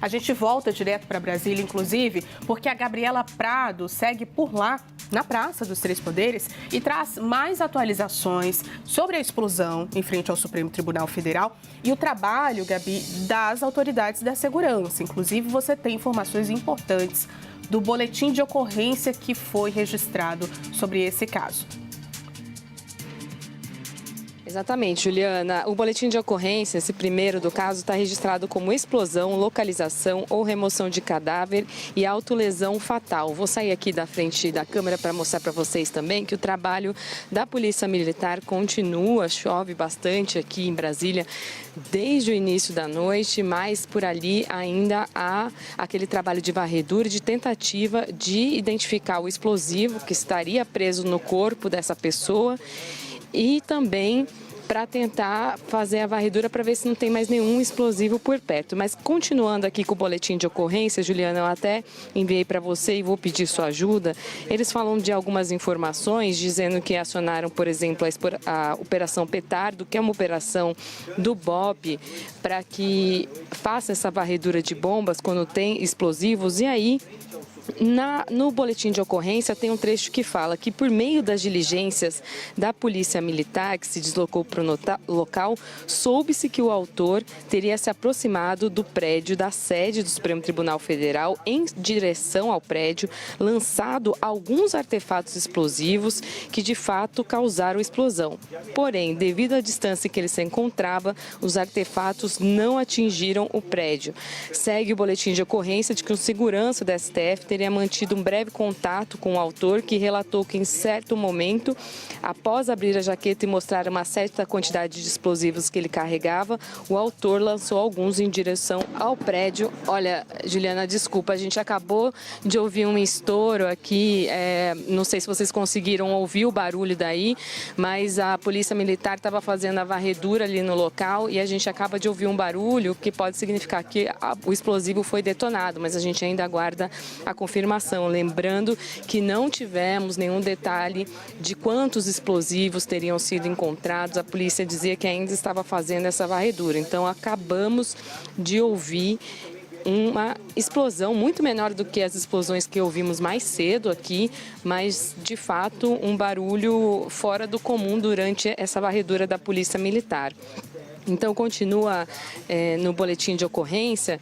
A gente volta direto para Brasília, inclusive, porque a Gabriela Prado segue por lá, na Praça dos Três Poderes, e traz mais atualizações sobre a explosão em frente ao Supremo Tribunal Federal e o trabalho, Gabi, das autoridades da segurança. Inclusive, você tem informações importantes do boletim de ocorrência que foi registrado sobre esse caso. Exatamente, Juliana. O boletim de ocorrência, esse primeiro do caso, está registrado como explosão, localização ou remoção de cadáver e autolesão fatal. Vou sair aqui da frente da câmera para mostrar para vocês também que o trabalho da Polícia Militar continua. Chove bastante aqui em Brasília desde o início da noite, mas por ali ainda há aquele trabalho de varredura e de tentativa de identificar o explosivo que estaria preso no corpo dessa pessoa e também para tentar fazer a varredura para ver se não tem mais nenhum explosivo por perto. Mas continuando aqui com o boletim de ocorrência, Juliana, eu até enviei para você e vou pedir sua ajuda. Eles falam de algumas informações, dizendo que acionaram, por exemplo, a Operação Petardo, que é uma operação do BOP, para que faça essa varredura de bombas quando tem explosivos. E aí, no boletim de ocorrência tem um trecho que fala que por meio das diligências da Polícia Militar que se deslocou para o local, soube-se que o autor teria se aproximado do prédio da sede do Supremo Tribunal Federal em direção ao prédio, lançado alguns artefatos explosivos que de fato causaram explosão. Porém, devido à distância que ele se encontrava, os artefatos não atingiram o prédio. Segue o boletim de ocorrência de que o segurança da STF teria mantido um breve contato com o autor, que relatou que em certo momento, após abrir a jaqueta e mostrar uma certa quantidade de explosivos que ele carregava, o autor lançou alguns em direção ao prédio. Olha, Juliana, desculpa, a gente acabou de ouvir um estouro aqui, não sei se vocês conseguiram ouvir o barulho daí, mas a Polícia Militar estava fazendo a varredura ali no local e a gente acaba de ouvir um barulho que pode significar que o explosivo foi detonado, mas a gente ainda aguarda a confirmação. Lembrando que não tivemos nenhum detalhe de quantos explosivos teriam sido encontrados. A polícia dizia que ainda estava fazendo essa varredura. Então, acabamos de ouvir uma explosão muito menor do que as explosões que ouvimos mais cedo aqui, mas, de fato, um barulho fora do comum durante essa varredura da Polícia Militar. Então, continua no boletim de ocorrência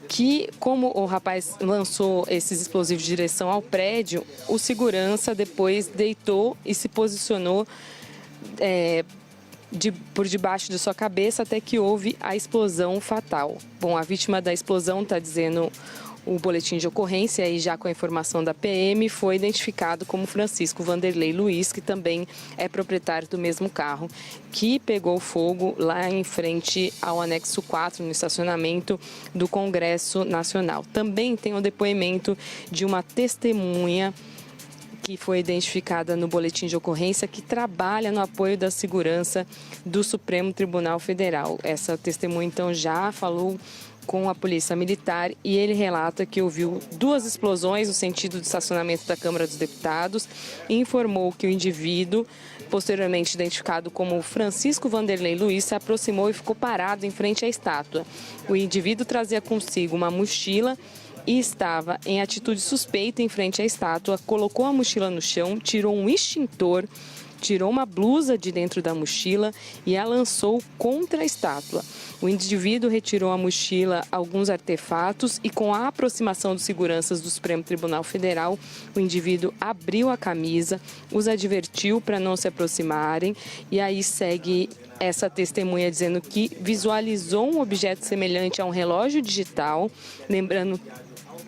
que, como o rapaz lançou esses explosivos de direção ao prédio, o segurança depois deitou e se posicionou por debaixo de sua cabeça até que houve a explosão fatal. Bom, a vítima da explosão, está dizendo o boletim de ocorrência, e já com a informação da PM, foi identificado como Francisco Vanderlei Luiz, que também é proprietário do mesmo carro, que pegou fogo lá em frente ao anexo 4, no estacionamento do Congresso Nacional. Também tem o depoimento de uma testemunha que foi identificada no boletim de ocorrência, que trabalha no apoio da segurança do Supremo Tribunal Federal. Essa testemunha, então, já falou com a Polícia Militar e ele relata que ouviu duas explosões no sentido do estacionamento da Câmara dos Deputados e informou que o indivíduo, posteriormente identificado como Francisco Vanderlei Luiz, se aproximou e ficou parado em frente à estátua. O indivíduo trazia consigo uma mochila e estava em atitude suspeita em frente à estátua, colocou a mochila no chão, tirou um extintor, tirou uma blusa de dentro da mochila e a lançou contra a estátua. O indivíduo retirou a mochila, alguns artefatos e, com a aproximação dos seguranças do Supremo Tribunal Federal, o indivíduo abriu a camisa, os advertiu para não se aproximarem e aí segue essa testemunha dizendo que visualizou um objeto semelhante a um relógio digital, lembrando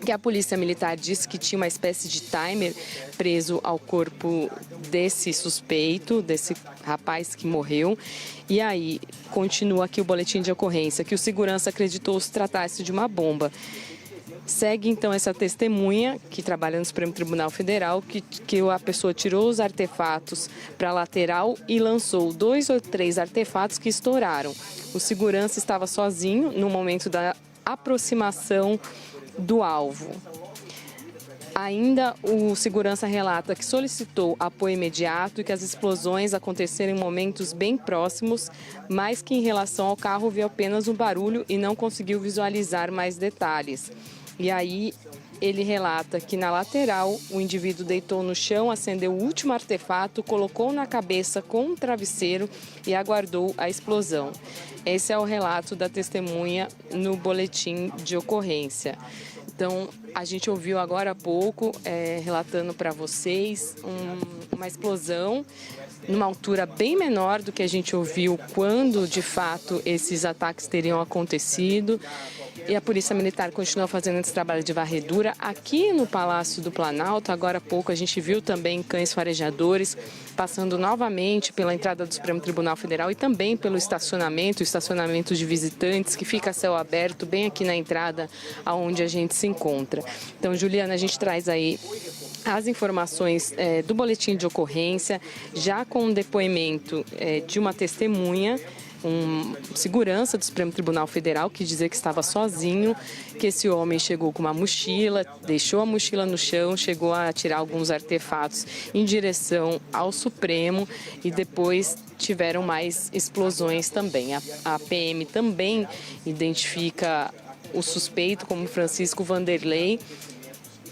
que a Polícia Militar disse que tinha uma espécie de timer preso ao corpo desse suspeito, desse rapaz que morreu. E aí, continua aqui o boletim de ocorrência, que o segurança acreditou se tratasse de uma bomba. Segue, então, essa testemunha, que trabalha no Supremo Tribunal Federal, que a pessoa tirou os artefatos para a lateral e lançou 2 ou 3 artefatos que estouraram. O segurança estava sozinho no momento da aproximação do alvo. Ainda o segurança relata que solicitou apoio imediato e que as explosões aconteceram em momentos bem próximos, mas que em relação ao carro viu apenas um barulho e não conseguiu visualizar mais detalhes. E aí ele relata que na lateral o indivíduo deitou no chão, acendeu o último artefato, colocou na cabeça com um travesseiro e aguardou a explosão. Esse é o relato da testemunha no boletim de ocorrência. Então, a gente ouviu agora há pouco, relatando para vocês, uma explosão numa altura bem menor do que a gente ouviu quando, de fato, esses ataques teriam acontecido. E a Polícia Militar continua fazendo esse trabalho de varredura. Aqui no Palácio do Planalto, agora há pouco, a gente viu também cães farejadores passando novamente pela entrada do Supremo Tribunal Federal e também pelo estacionamento de visitantes, que fica a céu aberto, bem aqui na entrada aonde a gente se encontra. Então, Juliana, a gente traz aí as informações do boletim de ocorrência, já com um depoimento de uma testemunha, segurança do Supremo Tribunal Federal, que dizia que estava sozinho, que esse homem chegou com uma mochila, deixou a mochila no chão, chegou a tirar alguns artefatos em direção ao Supremo e depois tiveram mais explosões também. A PM também identifica o suspeito como Francisco Vanderlei,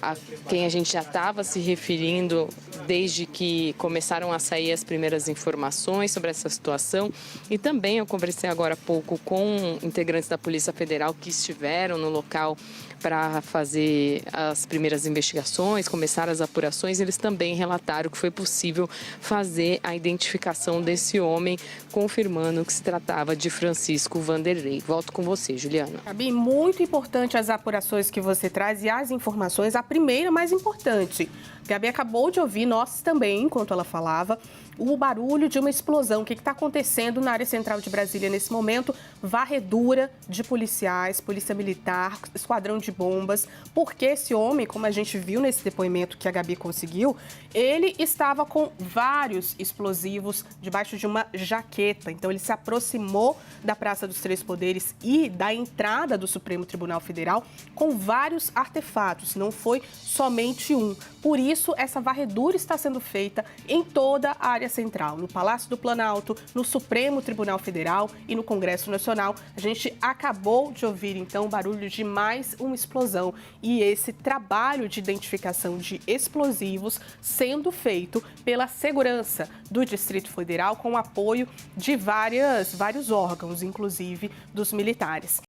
a quem a gente já estava se referindo desde que começaram a sair as primeiras informações sobre essa situação. E também eu conversei agora há pouco com integrantes da Polícia Federal que estiveram no local para fazer as primeiras investigações, começar as apurações. Eles também relataram que foi possível fazer a identificação desse homem, confirmando que se tratava de Francisco Vanderlei. Volto com você, Juliana. Gabi, muito importante as apurações que você traz e as informações. A primeira, mais importante. Gabi acabou de ouvir, nós também, enquanto ela falava, o barulho de uma explosão. O que está acontecendo na área central de Brasília nesse momento? Varredura de policiais, polícia militar, esquadrão de bombas. Porque esse homem, como a gente viu nesse depoimento que a Gabi conseguiu, ele estava com vários explosivos debaixo de uma jaqueta. Então, ele se aproximou da Praça dos Três Poderes e da entrada do Supremo Tribunal Federal com vários artefatos. Não foi somente um. Por isso, essa varredura está sendo feita em toda a área central, no Palácio do Planalto, no Supremo Tribunal Federal e no Congresso Nacional. A gente acabou de ouvir, então, o barulho de mais uma explosão e esse trabalho de identificação de explosivos sendo feito pela segurança do Distrito Federal com o apoio de vários órgãos, inclusive dos militares.